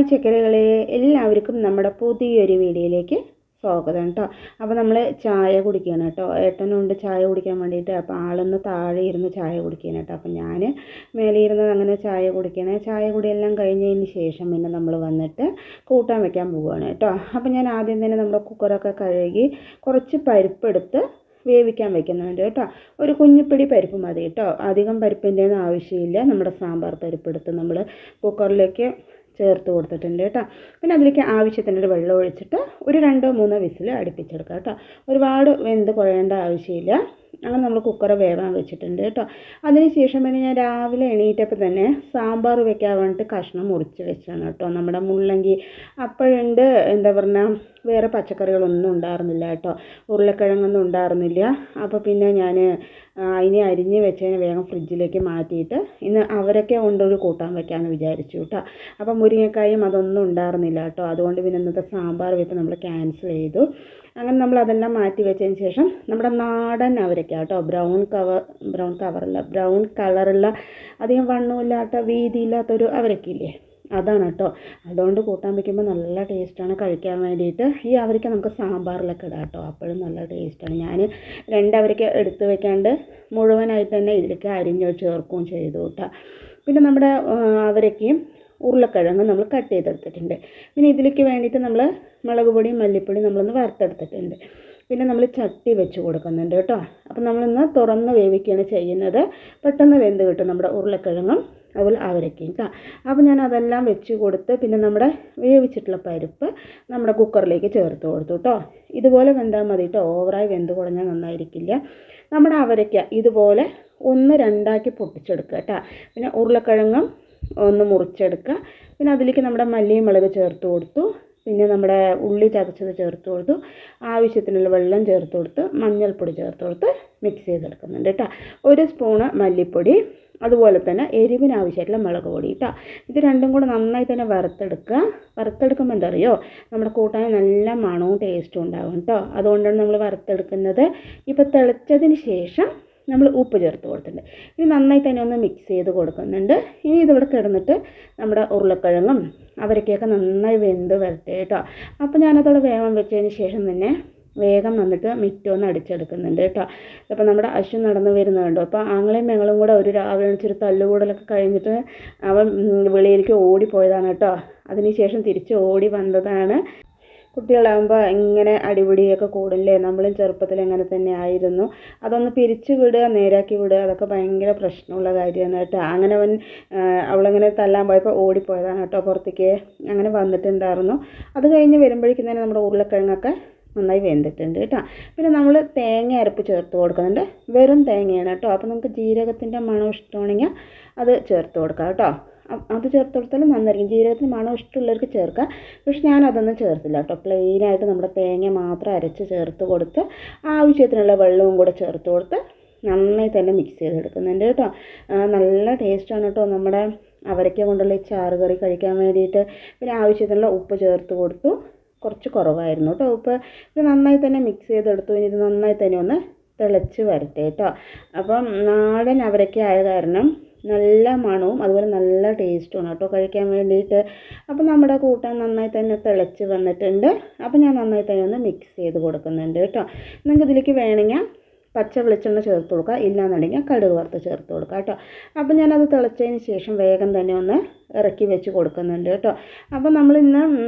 Hi ചക്കരകളെ, എല്ലാവർക്കും നമ്മുടെ പുതിയൊരു വീഡിയോയിലേക്ക് സ്വാഗതം കേട്ടോ. അപ്പോൾ നമ്മൾ ചായ കുടിക്കുകയാണ് കേട്ടോ. ഏട്ടനുണ്ട് ചായ കുടിക്കാൻ വേണ്ടിയിട്ട്. അപ്പോൾ ആളൊന്ന് താഴെ ഇരുന്ന് ചായ കുടിക്കുകയാണ് കേട്ടോ. അപ്പോൾ ഞാൻ മേലെ ഇരുന്നത് അങ്ങനെ ചായ കുടിക്കണേ. ചായ കുടിയെല്ലാം കഴിഞ്ഞതിന് ശേഷം പിന്നെ നമ്മൾ വന്നിട്ട് കൂട്ടാൻ വെക്കാൻ പോവുകയാണ് കേട്ടോ. അപ്പോൾ ഞാൻ ആദ്യം തന്നെ നമ്മുടെ കുക്കറൊക്കെ കഴുകി കുറച്ച് പരിപ്പെടുത്ത് വേവിക്കാൻ വെക്കുന്നുണ്ട് കേട്ടോ. ഒരു കുഞ്ഞിപ്പിടി പരിപ്പ് മതി കേട്ടോ. അധികം പരിപ്പിൻ്റെ ഒന്നും ആവശ്യമില്ല. നമ്മുടെ സാമ്പാർ പരിപ്പെടുത്ത് നമ്മൾ കുക്കറിലേക്ക് ചേർത്ത് കൊടുത്തിട്ടുണ്ട് കേട്ടോ. പിന്നെ അതിലേക്ക് ആവശ്യത്തിനൊരു വെള്ളം ഒഴിച്ചിട്ട് ഒരു 2-3 വിസിൽ അടുപ്പിച്ചെടുക്കുക കേട്ടോ. ഒരുപാട് വെന്ത് കുഴയേണ്ട ആവശ്യമില്ല. അങ്ങനെ നമ്മൾ കുക്കർ വേവാൻ വെച്ചിട്ടുണ്ട് കേട്ടോ. അതിന് ശേഷം പിന്നെ ഞാൻ രാവിലെ എണീറ്റപ്പോൾ തന്നെ സാമ്പാർ വെക്കാൻ വേണ്ടിയിട്ട് കഷ്ണം മുറിച്ച് വെച്ചാണ് കേട്ടോ. നമ്മുടെ മുള്ളങ്കി അപ്പോഴുണ്ട് എന്താ പറഞ്ഞാൽ വേറെ പച്ചക്കറികളൊന്നും ഉണ്ടായിരുന്നില്ല കേട്ടോ. ഉരുളക്കിഴങ്ങൊന്നും ഉണ്ടായിരുന്നില്ല. അപ്പോൾ പിന്നെ ഞാൻ അതിനെ അരിഞ്ഞ് വെച്ചതിന് വേഗം ഫ്രിഡ്ജിലേക്ക് മാറ്റിയിട്ട് ഇന്ന് അവരൊക്കെ കൊണ്ടൊരു കൂട്ടാൻ വെക്കാമെന്ന് വിചാരിച്ചു കേട്ടോ. അപ്പം മുരിങ്ങക്കായും അതൊന്നും ഉണ്ടായിരുന്നില്ല കേട്ടോ. അതുകൊണ്ട് പിന്നെ ഇന്നത്തെ സാമ്പാർ വെപ്പ് നമ്മൾ ക്യാൻസൽ ചെയ്തു. അങ്ങനെ നമ്മൾ അതെല്ലാം മാറ്റി വെച്ചതിന് ശേഷം നമ്മുടെ നാടൻ അവരൊക്കെ കേട്ടോ, ബ്രൗൺ കളറുള്ള അധികം വണ്ണമില്ലാത്ത വീതിയില്ലാത്തൊരു അവരൊക്കെയില്ലേ, അതാണ് കേട്ടോ. അതുകൊണ്ട് കൂട്ടാൻ വയ്ക്കുമ്പോൾ നല്ല ടേസ്റ്റാണ് കഴിക്കാൻ വേണ്ടിയിട്ട്. ഈ അവരൊക്കെ നമുക്ക് സാമ്പാറിലൊക്കെ ഇടാം കേട്ടോ. അപ്പോഴും നല്ല ടേസ്റ്റാണ്. ഞാൻ 2 അവരൊക്കെ എടുത്ത് വെക്കാണ്ട് മുഴുവനായിട്ട് തന്നെ ഇതിലേക്ക് അരിഞ്ഞ് ചേർക്കുകയും ചെയ്തു കേട്ടോ. പിന്നെ നമ്മുടെ അവരൊക്കെയും ഉരുളക്കിഴങ്ങ് നമ്മൾ കട്ട് ചെയ്തെടുത്തിട്ടുണ്ട്. പിന്നെ ഇതിലേക്ക് വേണ്ടിയിട്ട് നമ്മൾ മുളക് പൊടിയും മല്ലിപ്പൊടിയും നമ്മളൊന്ന് വറുത്തെടുത്തിട്ടുണ്ട്. പിന്നെ നമ്മൾ ചട്ടി വെച്ച് കൊടുക്കുന്നുണ്ട് കേട്ടോ. അപ്പോൾ നമ്മളിന്ന് തുറന്ന് വേവിക്കുകയാണ് ചെയ്യുന്നത്. പെട്ടെന്ന് വെന്ത് കിട്ടും നമ്മുടെ ഉരുളക്കിഴങ്ങും അതുപോലെ അവരൊക്കെയും കേട്ടോ. അപ്പോൾ ഞാൻ അതെല്ലാം വെച്ച് കൊടുത്ത് പിന്നെ നമ്മുടെ വേവിച്ചിട്ടുള്ള പരിപ്പ് നമ്മുടെ കുക്കറിലേക്ക് ചേർത്ത് കൊടുത്തു കേട്ടോ. ഇതുപോലെ വെന്താൽ മതി കേട്ടോ. ഓവറായി വെന്ത് കുടഞ്ഞാൽ നന്നായിരിക്കില്ല. നമ്മുടെ അവരയ്ക്ക ഇതുപോലെ 1-2 പൊട്ടിച്ചെടുക്കുക കേട്ടോ. പിന്നെ ഉരുളക്കിഴങ്ങും ഒന്ന് മുറിച്ചെടുക്കുക. പിന്നെ അതിലേക്ക് നമ്മുടെ മല്ലിയും മുളക് ചേർത്ത് കൊടുത്തു. പിന്നെ നമ്മുടെ ഉള്ളി ചതച്ചത് ചേർത്ത് കൊടുത്തു. ആവശ്യത്തിനുള്ള വെള്ളം ചേർത്ത് കൊടുത്ത് മഞ്ഞൾപ്പൊടി ചേർത്ത് കൊടുത്ത് മിക്സ് ചെയ്തെടുക്കുന്നുണ്ട് കേട്ടോ. 1 സ്പൂണ് മല്ലിപ്പൊടി, അതുപോലെ തന്നെ എരിവിന് ആവശ്യമായിട്ടുള്ള മുളക് പൊടി കേട്ടോ. ഇത് രണ്ടും കൂടെ നന്നായി തന്നെ വറുത്തെടുക്കുക. വറുത്തെടുക്കുമ്പോൾ എന്താ അറിയോ, നമ്മുടെ കൂട്ടാൻ നല്ല മണവും ടേസ്റ്റും ഉണ്ടാകും കേട്ടോ. അതുകൊണ്ടാണ് നമ്മൾ വറുത്തെടുക്കുന്നത്. ഇപ്പോൾ തിളച്ചതിന് ശേഷം നമ്മൾ ഉപ്പ് ചേർത്ത് കൊടുത്തിട്ടുണ്ട്. ഇനി നന്നായി തന്നെ ഒന്ന് മിക്സ് ചെയ്ത് കൊടുക്കുന്നുണ്ട്. ഇനി ഇതിവിടെ കിടന്നിട്ട് നമ്മുടെ ഉരുളക്കിഴങ്ങും അവരൊക്കെയൊക്കെ നന്നായി വെന്ത് വരട്ടെ കേട്ടോ. അപ്പോൾ ഞാനതോടെ വേഗം വെച്ചതിന് ശേഷം തന്നെ വേഗം വന്നിട്ട് മിറ്റൊന്ന് അടിച്ചെടുക്കുന്നുണ്ട് കേട്ടോ. അപ്പോൾ നമ്മുടെ അശ്വൻ നടന്ന് വരുന്നത് കണ്ടോ. അപ്പോൾ ആങ്ങളെയും ഞങ്ങളും കൂടെ ഒരു രാവിലെ എണിച്ചൊരു തല്ലുകൂടലൊക്കെ കഴിഞ്ഞിട്ട് അവൻ വെളിയിലേക്ക് ഓടിപ്പോയതാണ് കേട്ടോ. അതിന് ശേഷം തിരിച്ച് ഓടി വന്നതാണ്. കുട്ടികളാകുമ്പോൾ ഇങ്ങനെ അടിപിടിയൊക്കെ കൂടില്ലേ. നമ്മളും ചെറുപ്പത്തിൽ അങ്ങനെ തന്നെ ആയിരുന്നു. അതൊന്ന് പിരിച്ചു വിടുക, നേരാക്കി വിടുക, അതൊക്കെ ഭയങ്കര പ്രശ്നമുള്ള കാര്യമാണ് കേട്ടോ. അങ്ങനെ അവളങ്ങനെ തല്ലാൻ പോയപ്പോൾ ഓടിപ്പോയതാണ് കേട്ടോ പുറത്തേക്ക്. അങ്ങനെ വന്നിട്ടുണ്ടായിരുന്നു. അത് കഴിഞ്ഞ് വരുമ്പോഴേക്കും തന്നെ നമ്മുടെ ഉരുളക്കിഴങ്ങൊക്കെ നന്നായി വെന്തിട്ടുണ്ട് കേട്ടോ. പിന്നെ നമ്മൾ തേങ്ങ അരപ്പ് ചേർത്ത് കൊടുക്കുന്നുണ്ട്. വെറും തേങ്ങയാണ് കേട്ടോ. അപ്പോൾ നമുക്ക് ജീരകത്തിൻ്റെ മണം ഇഷ്ടമാണെങ്കിൽ അത് ചേർത്ത് കൊടുക്കാം കേട്ടോ. അത് ചേർത്ത് കൊടുത്താലും നന്നായിരിക്കും. ജീരകത്തിന് മണം ഇഷ്ടമുള്ളവർക്ക് ചേർക്കാം. പക്ഷെ ഞാനതൊന്നും ചേർത്തില്ല കേട്ടോ. പ്ലെയിനായിട്ട് നമ്മുടെ തേങ്ങ മാത്രം അരച്ച് ചേർത്ത് കൊടുത്ത് ആവശ്യത്തിനുള്ള വെള്ളവും കൂടെ ചേർത്ത് കൊടുത്ത് നന്നായി തന്നെ മിക്സ് ചെയ്തെടുക്കുന്നുണ്ട് കേട്ടോ. നല്ല ടേസ്റ്റാണ് കേട്ടോ നമ്മുടെ അവരയ്ക്ക കൊണ്ടുള്ള ഈ ചാറ് കറി കഴിക്കാൻ വേണ്ടിയിട്ട്. പിന്നെ ആവശ്യത്തിനുള്ള ഉപ്പ് ചേർത്ത് കൊടുത്തു. കുറച്ച് കുറവായിരുന്നു കേട്ടോ ഉപ്പ്. ഇത് നന്നായി തന്നെ മിക്സ് ചെയ്തെടുത്തു. ഇനി ഇത് നന്നായി തന്നെ ഒന്ന് തിളച്ച് വരട്ടെ കേട്ടോ. അപ്പം നാടൻ അവരൊക്കെ ആയ കാരണം നല്ല മണവും അതുപോലെ നല്ല ടേസ്റ്റുമാണ് കേട്ടോ കഴിക്കാൻ വേണ്ടിയിട്ട്. അപ്പോൾ നമ്മുടെ കൂട്ടാൻ നന്നായി തന്നെ തിളച്ച് വന്നിട്ടുണ്ട്. അപ്പോൾ ഞാൻ നന്നായി തന്നെ ഒന്ന് മിക്സ് ചെയ്ത് കൊടുക്കുന്നുണ്ട് കേട്ടോ. നിങ്ങൾക്ക് ഇതിലേക്ക് വേണമെങ്കിൽ പച്ച വെളിച്ചെണ്ണ ചേർത്ത് കൊടുക്കുക, ഇല്ലാന്നുണ്ടെങ്കിൽ കടുക് വറുത്ത് ചേർത്ത് കൊടുക്കുക കേട്ടോ. അപ്പോൾ ഞാനത് തിളച്ചതിന് ശേഷം വേഗം തന്നെ ഒന്ന് ഇറക്കി വെച്ച് കൊടുക്കുന്നുണ്ട് കേട്ടോ. അപ്പോൾ നമ്മളിന്ന്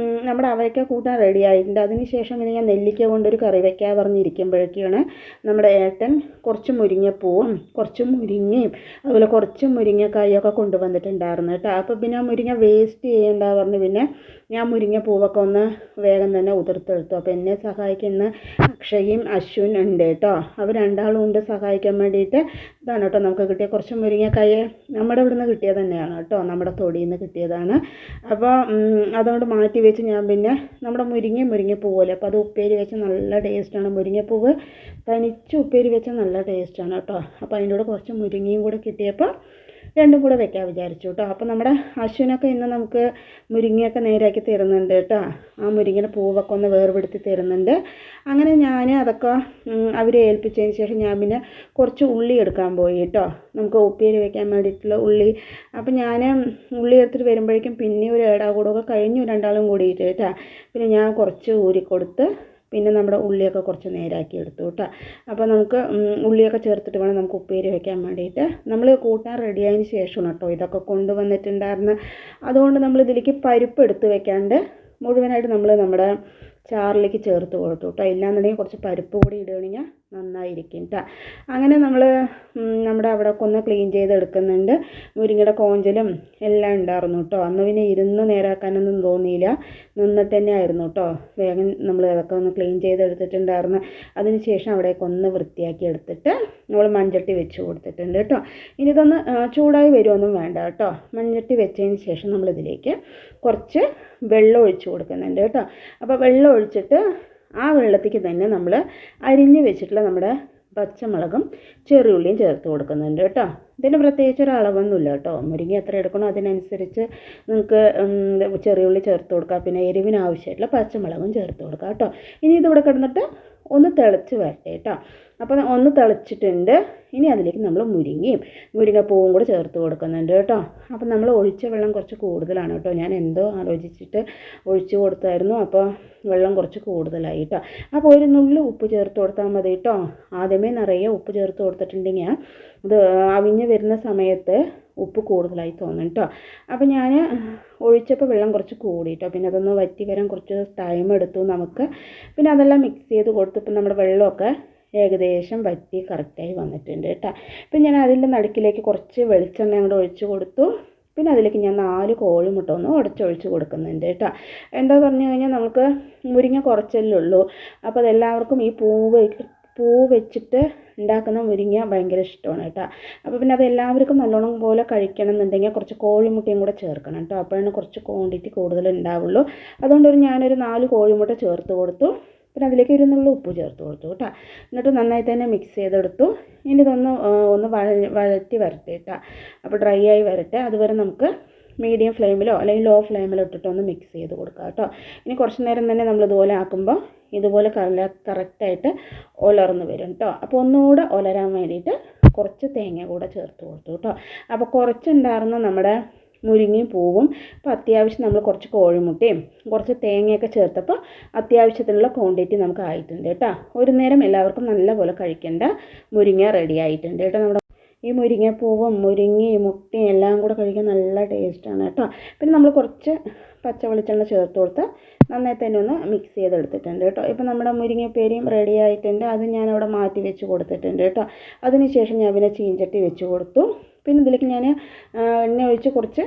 നമ്മുടെ അവരയ്ക്ക കൂട്ടാൻ റെഡി ആയിട്ടുണ്ട്. അതിന് ശേഷം പിന്നെ ഞാൻ നെല്ലിക്ക കൊണ്ടൊരു കറി വയ്ക്കാൻ പറഞ്ഞിരിക്കുമ്പോഴേക്കാണ് നമ്മുടെ ഏട്ടൻ കുറച്ച് മുരിങ്ങപ്പൂവും കുറച്ച് മുരിങ്ങയും അതുപോലെ കുറച്ച് മുരിങ്ങക്കായൊക്കെ കൊണ്ടുവന്നിട്ടുണ്ടായിരുന്നു കേട്ടോ. അപ്പോൾ പിന്നെ ആ മുരിങ്ങ വേസ്റ്റ് ചെയ്യേണ്ട പറഞ്ഞ് പിന്നെ ഞാൻ മുരിങ്ങപ്പൂവൊക്കെ ഒന്ന് വേഗം തന്നെ ഉതിർത്തെടുത്തു. അപ്പോൾ എന്നെ സഹായിക്കുന്ന അക്ഷയും അശ്വിൻ ഉണ്ട് കേട്ടോ. അവർ രണ്ടാളും ഉണ്ട് സഹായിക്കാൻ വേണ്ടിയിട്ട്. ഇതാണ് കേട്ടോ നമുക്ക് കിട്ടിയ കുറച്ച് മുരിങ്ങക്കായ. നമ്മുടെ ഇവിടുന്ന് കിട്ടിയത് തന്നെയാണ് കേട്ടോ. നമ്മുടെ തൊടിയിൽ നിന്ന് കിട്ടിയതാണ്. അപ്പോൾ അതുകൊണ്ട് മാറ്റി വെച്ച് ഞാൻ പിന്നെ നമ്മുടെ മുരിങ്ങപ്പൂവല്ലേ, അപ്പോൾ അത് ഉപ്പേരി വെച്ച് നല്ല ടേസ്റ്റാണ്. മുരിങ്ങപ്പൂവ് തനിച്ച് ഉപ്പേരി വെച്ചാൽ നല്ല ടേസ്റ്റാണ് കേട്ടോ. അപ്പോൾ അതിൻ്റെ കൂടെ കുറച്ച് മുരിങ്ങയും കൂടെ കിട്ടിയപ്പോൾ രണ്ടും കൂടെ വെക്കാൻ വിചാരിച്ചു കേട്ടോ. അപ്പോൾ നമ്മുടെ അശ്വിനൊക്കെ ഇന്ന് നമുക്ക് മുരിങ്ങയൊക്കെ നേരാക്കി തരുന്നുണ്ട് കേട്ടോ. ആ മുരിങ്ങയുടെ പൂവൊക്കെ ഒന്ന് വേർപെടുത്തി തരുന്നുണ്ട്. അങ്ങനെ ഞാൻ അതൊക്കെ അവരെ ഏൽപ്പിച്ചതിന് ശേഷം ഞാൻ പിന്നെ കുറച്ച് ഉള്ളി എടുക്കാൻ പോയി കേട്ടോ. നമുക്ക് ഉപ്പേരി വെക്കാൻ വേണ്ടിയിട്ടുള്ള ഉള്ളി. അപ്പം ഞാൻ ഉള്ളി എടുത്തിട്ട് വരുമ്പോഴേക്കും പിന്നെ ഒരു ഏടാകൂടൊക്കെ കഴിഞ്ഞു രണ്ടാളും കൂടിയിട്ട് കേട്ടോ. പിന്നെ ഞാൻ കുറച്ച് ഊരിക്കൊടുത്ത് പിന്നെ നമ്മുടെ ഉള്ളിയൊക്കെ കുറച്ച് നേരാക്കി എടുത്തു കേട്ടോ. അപ്പോൾ നമുക്ക് ഉള്ളിയൊക്കെ ചേർത്തിട്ട് വേണം നമുക്ക് ഉപ്പേരി വെക്കാൻ വേണ്ടിയിട്ട്. നമ്മൾ കൂട്ടാൻ റെഡിയായതിന് ശേഷമാണ് കേട്ടോ ഇതൊക്കെ കൊണ്ടുവന്നിട്ടുണ്ടായിരുന്നു. അതുകൊണ്ട് നമ്മൾ ഇതിലേക്ക് പരിപ്പ് എടുത്ത് വെക്കാണ്ട് മുഴുവനായിട്ട് നമ്മൾ നമ്മുടെ ചാറിലേക്ക് ചേർത്ത് കൊടുത്തു കേട്ടോ. ഇല്ലാന്നുണ്ടെങ്കിൽ കുറച്ച് പരിപ്പ് കൂടി ഇടുകയാണെങ്കിൽ നന്നായിരിക്കും കേട്ടോ. അങ്ങനെ നമ്മൾ നമ്മുടെ അവിടെ ഒക്കെ ഒന്ന് ക്ലീൻ ചെയ്തെടുക്കുന്നുണ്ട്. മുരിങ്ങയുടെ കോഞ്ചലും എല്ലാം ഉണ്ടായിരുന്നു കേട്ടോ. അന്ന് പിന്നെ ഇരുന്ന് നേരാക്കാനൊന്നും തോന്നിയില്ല, നിന്നിട്ട് തന്നെ ആയിരുന്നു കേട്ടോ. വേഗം നമ്മൾ അതൊക്കെ ഒന്ന് ക്ലീൻ ചെയ്തെടുത്തിട്ടുണ്ടായിരുന്നു. അതിന് ശേഷം അവിടേക്ക് ഒന്ന് വൃത്തിയാക്കി എടുത്തിട്ട് നമ്മൾ മൺചട്ടി വെച്ച് കൊടുത്തിട്ടുണ്ട് കേട്ടോ. ഇനി ഇതൊന്ന് ചൂടായി വരുമൊന്നും വേണ്ട കേട്ടോ. മൺചട്ടി വെച്ചതിന് ശേഷം നമ്മളിതിലേക്ക് കുറച്ച് വെള്ളം ഒഴിച്ച് കൊടുക്കുന്നുണ്ട് കേട്ടോ. അപ്പോൾ വെള്ളം ഒഴിച്ചിട്ട് ആ വെള്ളത്തേക്ക് തന്നെ നമ്മൾ അരിഞ്ഞ് വെച്ചിട്ടുള്ള നമ്മുടെ പച്ചമുളകും ചെറിയുള്ളിയും ചേർത്ത് കൊടുക്കുന്നുണ്ട് കേട്ടോ. ഇതിന് പ്രത്യേകിച്ച് ഒരു അളവൊന്നുമില്ല കേട്ടോ. മുരിങ്ങ എത്ര എടുക്കണോ അതിനനുസരിച്ച് നിങ്ങൾക്ക് ചെറിയുള്ളി ചേർത്ത് കൊടുക്കുക. പിന്നെ എരിവിന് ആവശ്യമായിട്ടുള്ള പച്ചമുളകും ചേർത്ത് കൊടുക്കുക കേട്ടോ. ഇനി ഇതിവിടെ കിടന്നിട്ട് ഒന്ന് തിളച്ച് വരട്ടെ കേട്ടോ. അപ്പോൾ ഒന്ന് തിളച്ചിട്ടുണ്ട്. ഇനി അതിലേക്ക് നമ്മൾ മുരിങ്ങപ്പൂവും കൂടെ ചേർത്ത് കൊടുക്കുന്നുണ്ട് കേട്ടോ. അപ്പോൾ നമ്മൾ ഒഴിച്ച വെള്ളം കുറച്ച് കൂടുതലാണ് കേട്ടോ. ഞാൻ എന്തോ ആലോചിച്ചിട്ട് ഒഴിച്ച് കൊടുത്തായിരുന്നു. അപ്പോൾ വെള്ളം കുറച്ച് കൂടുതലായി കേട്ടോ. അപ്പോൾ ഒരു നുള്ളി ഉപ്പ് ചേർത്ത് കൊടുത്താൽ മതി കേട്ടോ. ആദ്യമേ നിറയെ ഉപ്പ് ചേർത്ത് കൊടുത്തിട്ടുണ്ടെങ്കിൽ അത് അവിഞ്ഞ് വരുന്ന സമയത്ത് ഉപ്പ് കൂടുതലായി തോന്നും കേട്ടോ. അപ്പോൾ ഞാൻ ഒഴിച്ചപ്പോൾ വെള്ളം കുറച്ച് കൂടി കേട്ടോ. പിന്നെ അതൊന്ന് വറ്റി വരാൻ കുറച്ച് ടൈം എടുത്തു നമുക്ക്. പിന്നെ അതെല്ലാം മിക്സ് ചെയ്ത് കൊടുത്തപ്പോൾ നമ്മുടെ വെള്ളമൊക്കെ ഏകദേശം വറ്റി കറക്റ്റായി വന്നിട്ടുണ്ട് കേട്ടോ. പിന്നെ ഞാൻ അതിൻ്റെ നടുക്കിലേക്ക് കുറച്ച് വെളിച്ചെണ്ണ അങ്ങോട്ട് ഒഴിച്ച് കൊടുത്തു. പിന്നെ അതിലേക്ക് ഞാൻ 4 കോഴിമുട്ട ഒന്ന് ഉടച്ചൊഴിച്ച് കൊടുക്കുന്നുണ്ട് കേട്ടോ. എന്താ പറഞ്ഞു കഴിഞ്ഞാൽ നമുക്ക് മുരിങ്ങ കുറച്ചല്ലേ ഉള്ളൂ. അപ്പോൾ അതെല്ലാവർക്കും ഈ പൂ വെച്ചിട്ട് ഉണ്ടാക്കുന്ന മുരിങ്ങ ഭയങ്കര ഇഷ്ടമാണ് കേട്ടോ. അപ്പോൾ പിന്നെ അത് എല്ലാവർക്കും നല്ലോണം പോലെ കഴിക്കണം എന്നുണ്ടെങ്കിൽ കുറച്ച് കോഴിമുട്ടയും കൂടെ ചേർക്കണം കേട്ടോ. അപ്പോഴാണ് കുറച്ച് ക്വാണ്ടിറ്റി കൂടുതൽ ഉണ്ടാവുള്ളൂ. അതുകൊണ്ട് ഞാനൊരു 4 കോഴിമുട്ട ചേർത്ത് കൊടുത്തു. പിന്നെ അതിലേക്ക് ഒരു നുള്ളി ഉപ്പ് ചേർത്ത് കൊടുത്തു കേട്ടോ. എന്നിട്ട് നന്നായി തന്നെ മിക്സ് ചെയ്തെടുത്തു. ഇനി ഇതൊന്ന് വഴറ്റി വരട്ടെ കേട്ടോ. അപ്പോൾ ഡ്രൈ ആയി വരട്ടെ. അതുവരെ നമുക്ക് മീഡിയം ഫ്ലെയിമിലോ അല്ലെങ്കിൽ ലോ ഫ്ലെയിമിലോ ഇട്ടിട്ടൊന്ന് മിക്സ് ചെയ്ത് കൊടുക്കുക കേട്ടോ. ഇനി കുറച്ച് നേരം തന്നെ നമ്മൾ ഇതുപോലെ ആക്കുമ്പോൾ ഇതുപോലെ കറക്റ്റായിട്ട് ഒലർന്ന് വരും കേട്ടോ. അപ്പോൾ ഒന്നുകൂടെ ഒലരാൻ വേണ്ടിയിട്ട് കുറച്ച് തേങ്ങ കൂടെ ചേർത്ത് കൊടുത്തു കേട്ടോ. അപ്പോൾ കുറച്ചുണ്ടായിരുന്ന നമ്മുടെ മുരിങ്ങയും പൂവും അപ്പോൾ അത്യാവശ്യം നമ്മൾ കുറച്ച് കോഴിമുട്ടയും കുറച്ച് തേങ്ങയൊക്കെ ചേർത്തപ്പോൾ അത്യാവശ്യത്തിനുള്ള ക്വാണ്ടിറ്റി നമുക്ക് ആയിട്ടുണ്ട് കേട്ടോ. ഒരു നേരം എല്ലാവർക്കും നല്ലപോലെ കഴിക്കേണ്ട മുരിങ്ങ റെഡി ആയിട്ടുണ്ട് കേട്ടോ. നമ്മുടെ ഈ മുരിങ്ങപ്പൂവും മുരിങ്ങയും മുട്ടയും എല്ലാം കൂടെ കഴിക്കാൻ നല്ല ടേസ്റ്റാണ് കേട്ടോ. പിന്നെ നമ്മൾ കുറച്ച് പച്ച വെളിച്ചെണ്ണ ചേർത്ത് കൊടുത്ത് നന്നായി തന്നെ ഒന്ന് മിക്സ് ചെയ്തെടുത്തിട്ടുണ്ട് കേട്ടോ. ഇപ്പോൾ നമ്മുടെ മുരിങ്ങപ്പേരിയും റെഡി ആയിട്ടുണ്ട്. അത് ഞാനവിടെ മാറ്റി വെച്ച് കൊടുത്തിട്ടുണ്ട് കേട്ടോ. അതിന് ശേഷം ഞാൻ പിന്നെ ചീഞ്ചട്ടി വെച്ച് കൊടുത്തു. പിന്നെ ഇതിലേക്ക് ഞാൻ എണ്ണ ഒഴിച്ച് കുറച്ച്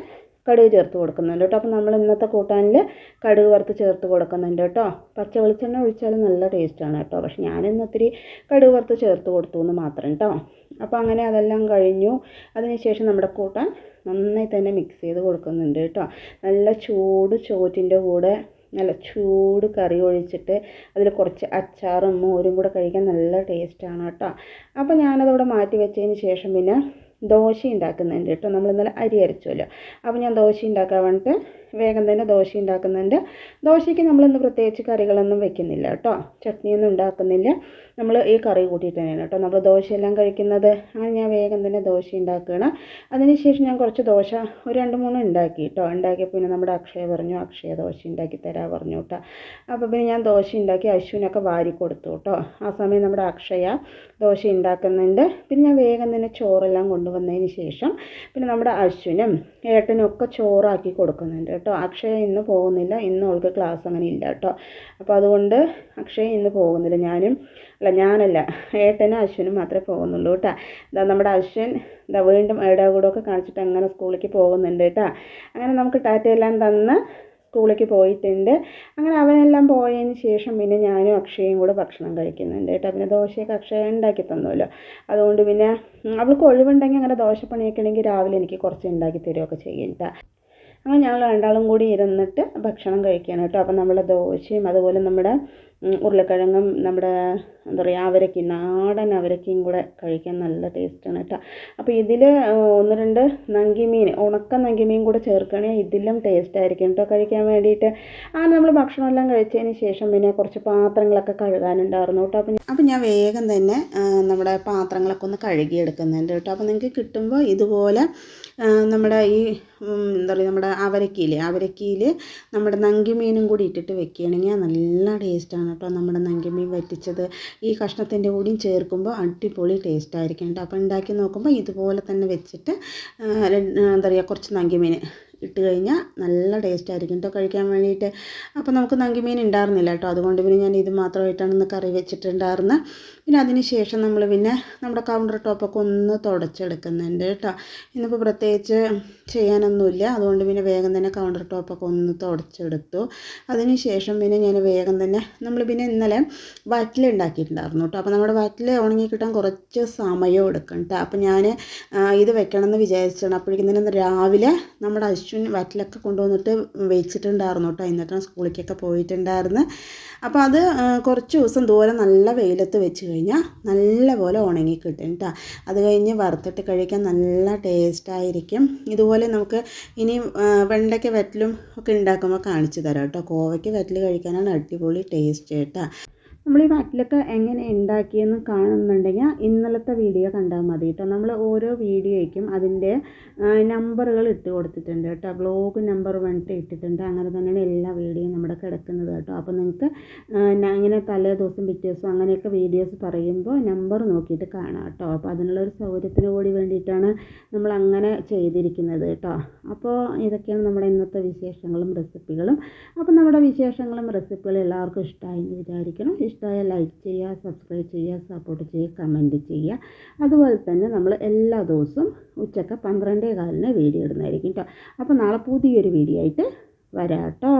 കടുക് ചേർത്ത് കൊടുക്കുന്നുണ്ട് കേട്ടോ. അപ്പോൾ നമ്മൾ ഇന്നത്തെ കൂട്ടാനിൽ കടുക് വറുത്ത് ചേർത്ത് കൊടുക്കുന്നുണ്ട് കേട്ടോ. പച്ച വെളിച്ചെണ്ണ ഒഴിച്ചാൽ നല്ല ടേസ്റ്റാണ് കേട്ടോ. പക്ഷെ ഞാനിന്ന് ഒത്തിരി കടുക് വറുത്ത് ചേർത്ത് കൊടുത്തു എന്ന് മാത്രം കേട്ടോ. അപ്പോൾ അങ്ങനെ അതെല്ലാം കഴിഞ്ഞു. അതിനുശേഷം നമ്മുടെ കൂട്ടാൻ നന്നായി തന്നെ മിക്സ് ചെയ്ത് കൊടുക്കുന്നുണ്ട് കേട്ടോ. നല്ല ചൂട് ചോറ്റിൻ്റെ കൂടെ നല്ല ചൂട് കറി ഒഴിച്ചിട്ട് അതിൽ കുറച്ച് അച്ചാറും മോരും കൂടെ കഴിക്കാൻ നല്ല ടേസ്റ്റാണ് കേട്ടോ. അപ്പോൾ ഞാനതവിടെ മാറ്റി വെച്ചതിന് ശേഷം പിന്നെ ദോശ ഉണ്ടാക്കുന്നുണ്ട് കേട്ടോ. നമ്മൾ ഇന്നലെ അരി അരച്ചുമല്ലോ. അപ്പോൾ ഞാൻ ദോശ ഉണ്ടാക്കാൻ വേണ്ടിയിട്ട് വേഗം തന്നെ ദോശ ഉണ്ടാക്കുന്നുണ്ട്. ദോശയ്ക്ക് നമ്മളിന്ന് പ്രത്യേകിച്ച് കറികളൊന്നും വെക്കുന്നില്ല കേട്ടോ. ചട്നിയൊന്നും ഉണ്ടാക്കുന്നില്ല. നമ്മൾ ഈ കറി കൂട്ടിയിട്ട് തന്നെയാണ് കേട്ടോ നമ്മൾ ദോശയെല്ലാം കഴിക്കുന്നത്. അങ്ങനെ ഞാൻ വേഗം തന്നെ ദോശ ഉണ്ടാക്കുകയാണ്. അതിനുശേഷം ഞാൻ കുറച്ച് ദോശ ഒരു 2-3 ഉണ്ടാക്കി കേട്ടോ. ഉണ്ടാക്കിയപ്പോൾ പിന്നെ നമ്മുടെ അക്ഷയ പറഞ്ഞു അക്ഷയ ദോശ ഉണ്ടാക്കി തരാൻ പറഞ്ഞു കേട്ടോ. അപ്പോൾ പിന്നെ ഞാൻ ദോശ ഉണ്ടാക്കി അശ്വിനൊക്കെ വാരി കൊടുത്തു കേട്ടോ. ആ സമയം നമ്മുടെ അക്ഷയ ദോശ ഉണ്ടാക്കുന്നുണ്ട്. പിന്നെ ഞാൻ വേഗം തന്നെ ചോറെല്ലാം കൊണ്ടുവന്നതിന് ശേഷം പിന്നെ നമ്മുടെ അശ്വിനും ഏട്ടനും ഒക്കെ ചോറാക്കി കൊടുക്കുന്നുണ്ട് കേട്ടോ. അക്ഷയ ഇന്ന് പോകുന്നില്ല. ഇന്ന് അവൾക്ക് ക്ലാസ് അങ്ങനെ ഇല്ല കേട്ടോ. അപ്പോൾ അതുകൊണ്ട് അക്ഷയ ഇന്ന് പോകുന്നില്ല. ഞാനല്ല ഏട്ടനും അശ്വിനും മാത്രമേ പോകുന്നുള്ളൂ കേട്ടോ. ഇതാ നമ്മുടെ അശ്വിൻ വീണ്ടും ഏടാകൂടൊക്കെ കാണിച്ചിട്ട് അങ്ങനെ സ്കൂളിലേക്ക് പോകുന്നുണ്ട് കേട്ടോ. അങ്ങനെ നമുക്ക് ടാറ്റയെല്ലാം തന്ന് സ്കൂളിലേക്ക് പോയിട്ടുണ്ട്. അങ്ങനെ അവനെല്ലാം പോയതിന് ശേഷം പിന്നെ ഞാനും അക്ഷയും കൂടെ ഭക്ഷണം കഴിക്കുന്നുണ്ട് കേട്ടോ. പിന്നെ ദോശയൊക്കെ അക്ഷയ ഉണ്ടാക്കി തന്നുമല്ലോ. അതുകൊണ്ട് പിന്നെ അവൾക്ക് ഒഴിവുണ്ടെങ്കിൽ അങ്ങനെ ദോശപ്പണിയൊക്കെ ഉണ്ടെങ്കിൽ രാവിലെ എനിക്ക് കുറച്ച് ഉണ്ടാക്കി തരുമൊക്കെ ചെയ്യും കേട്ടോ. അങ്ങനെ ഞങ്ങൾ രണ്ടാളും കൂടി ഇരുന്നിട്ട് ഭക്ഷണം കഴിക്കുകയാണ് കേട്ടോ. അപ്പോൾ നമ്മൾ ദോശയും അതുപോലെ നമ്മുടെ ഉരുളക്കിഴങ്ങും നമ്മുടെ എന്താ പറയുക അവരയ്ക്ക നാടൻ അവരയ്ക്കയും കൂടെ കഴിക്കാൻ നല്ല ടേസ്റ്റാണ് കേട്ടോ. അപ്പോൾ ഇതിൽ 1-2 നങ്കിമീൻ ഉണക്ക നങ്കിമീൻ കൂടെ ചേർക്കുകയാണെങ്കിൽ ഇതിലും ടേസ്റ്റ് ആയിരിക്കും കേട്ടോ കഴിക്കാൻ വേണ്ടിയിട്ട്. അങ്ങനെ നമ്മൾ ഭക്ഷണമെല്ലാം കഴിച്ചതിന് ശേഷം പിന്നെ കുറച്ച് പാത്രങ്ങളൊക്കെ കഴുകാനുണ്ടായിരുന്നു കേട്ടോ. അപ്പം ഞാൻ വേഗം തന്നെ നമ്മുടെ പാത്രങ്ങളൊക്കെ ഒന്ന് കഴുകിയെടുക്കുന്നുണ്ട് കേട്ടോ. അപ്പോൾ നിങ്ങൾക്ക് കിട്ടുമ്പോൾ ഇതുപോലെ നമ്മുടെ ഈ എന്താ പറയുക നമ്മുടെ അവരക്കയിൽ നമ്മുടെ നങ്കിമീനും കൂടി ഇട്ടിട്ട് വെക്കുകയാണെങ്കിൽ നല്ല ടേസ്റ്റാണ് കേട്ടോ. നമ്മുടെ നങ്കിമീൻ വറ്റിച്ചത് ഈ കഷ്ണത്തിൻ്റെ കൂടിയും ചേർക്കുമ്പോൾ അടിപൊളി ടേസ്റ്റ് ആയിരിക്കും കേട്ടോ. അപ്പോൾ ഉണ്ടാക്കി നോക്കുമ്പോൾ ഇതുപോലെ തന്നെ വെച്ചിട്ട് എന്താ പറയുക കുറച്ച് നങ്കിമീൻ ഇട്ട് കഴിഞ്ഞാൽ നല്ല ടേസ്റ്റ് ആയിരിക്കും കേട്ടോ കഴിക്കാൻ വേണ്ടിയിട്ട്. അപ്പോൾ നമുക്ക് നങ്കിമീൻ ഉണ്ടായിരുന്നില്ല കേട്ടോ, അതുകൊണ്ട് പിന്നെ ഞാൻ ഇത് മാത്രമായിട്ടാണ് ഇന്ന് കറി വെച്ചിട്ടുണ്ടായിരുന്നത്. പിന്നെ അതിന് ശേഷം നമ്മൾ പിന്നെ നമ്മുടെ കൗണ്ടർ ടോപ്പൊക്കെ ഒന്ന് തുടച്ചെടുക്കുന്നുണ്ട് കേട്ടോ. ഇന്നിപ്പോൾ പ്രത്യേകിച്ച് ചെയ്യാനൊന്നുമില്ല, അതുകൊണ്ട് പിന്നെ വേഗം തന്നെ കൗണ്ടർ ടോപ്പൊക്കെ ഒന്ന് തുടച്ചെടുത്തു. അതിന് ശേഷം പിന്നെ ഞാൻ വേഗം തന്നെ നമ്മൾ പിന്നെ ഇന്നലെ വറ്റൽ ഉണ്ടാക്കിയിട്ടുണ്ടായിരുന്നു കേട്ടോ. അപ്പോൾ നമ്മുടെ വറ്റൽ ഉണങ്ങി കിട്ടാൻ കുറച്ച് സമയം എടുക്കും കേട്ടോ. അപ്പോൾ ഞാൻ ഇത് വെക്കണമെന്ന് വിചാരിച്ചാണ്. അപ്പോഴേക്കും തന്നെ രാവിലെ നമ്മുടെ അശ്വിൻ വറ്റലൊക്കെ കൊണ്ടുവന്നിട്ട് വെച്ചിട്ടുണ്ടായിരുന്നു കേട്ടോ. എന്നിട്ടാണ് സ്കൂളിലേക്കൊക്കെ പോയിട്ടുണ്ടായിരുന്നു. അപ്പോൾ അത് കുറച്ച് ദിവസം ദൂരം നല്ല വെയിലത്ത് വെച്ച് കഴിഞ്ഞാൽ നല്ലപോലെ ഉണങ്ങി കിട്ടും കേട്ടോ. അത് കഴിഞ്ഞ് വറുത്തിട്ട് കഴിക്കാൻ നല്ല ടേസ്റ്റായിരിക്കും. ഇതുപോലെ നമുക്ക് ഇനി വെണ്ടയ്ക്ക വറ്റലും ഒക്കെ ഉണ്ടാക്കുമ്പോൾ കാണിച്ചു തരാം കേട്ടോ. കോവയ്ക്ക് വറ്റൽ കഴിക്കാനാണ് അടിപൊളി ടേസ്റ്റ് കേട്ടോ. നമ്മൾ ഈ വറ്റലൊക്കെ എങ്ങനെ ഉണ്ടാക്കിയെന്ന് കാണുന്നുണ്ടെങ്കിൽ ഇന്നലത്തെ വീഡിയോ കണ്ടാൽ മതി കേട്ടോ. നമ്മൾ ഓരോ വീഡിയോയ്ക്കും അതിൻ്റെ നമ്പറുകൾ ഇട്ട് കൊടുത്തിട്ടുണ്ട് കേട്ടോ. വ്ലോഗ് നമ്പർ 1 ഇട്ടിട്ടുണ്ട്. അങ്ങനെ തന്നെയാണ് എല്ലാ വീഡിയോയും നമ്മുടെ കിടക്കുന്നത് കേട്ടോ. അപ്പോൾ നിങ്ങൾക്ക് ഇങ്ങനെ തലേ ദിവസം പിറ്റേ ദിവസം അങ്ങനെയൊക്കെ വീഡിയോസ് പറയുമ്പോൾ നമ്പർ നോക്കിയിട്ട് കാണാം കേട്ടോ. അപ്പോൾ അതിനുള്ളൊരു സൗകര്യത്തിന് കൂടി വേണ്ടിയിട്ടാണ് നമ്മൾ അങ്ങനെ ചെയ്തിരിക്കുന്നത് കേട്ടോ. അപ്പോൾ ഇതൊക്കെയാണ് നമ്മുടെ ഇന്നത്തെ വിശേഷങ്ങളും റെസിപ്പികളും. അപ്പോൾ നമ്മുടെ വിശേഷങ്ങളും റെസിപ്പികളും എല്ലാവർക്കും ഇഷ്ടമായി എന്ന് വിചാരിക്കണം. ഇഷ്ടമായ ലൈക്ക് ചെയ്യുക, സബ്സ്ക്രൈബ് ചെയ്യുക, സപ്പോർട്ട് ചെയ്യുക, കമൻറ്റ് ചെയ്യുക. അതുപോലെ തന്നെ നമ്മൾ എല്ലാ ദിവസവും ഉച്ചയ്ക്ക് 12:15 വീഡിയോ ഇടുന്നതായിരിക്കും കേട്ടോ. അപ്പോൾ നാളെ പുതിയൊരു വീഡിയോ ആയിട്ട് വരാം കേട്ടോ.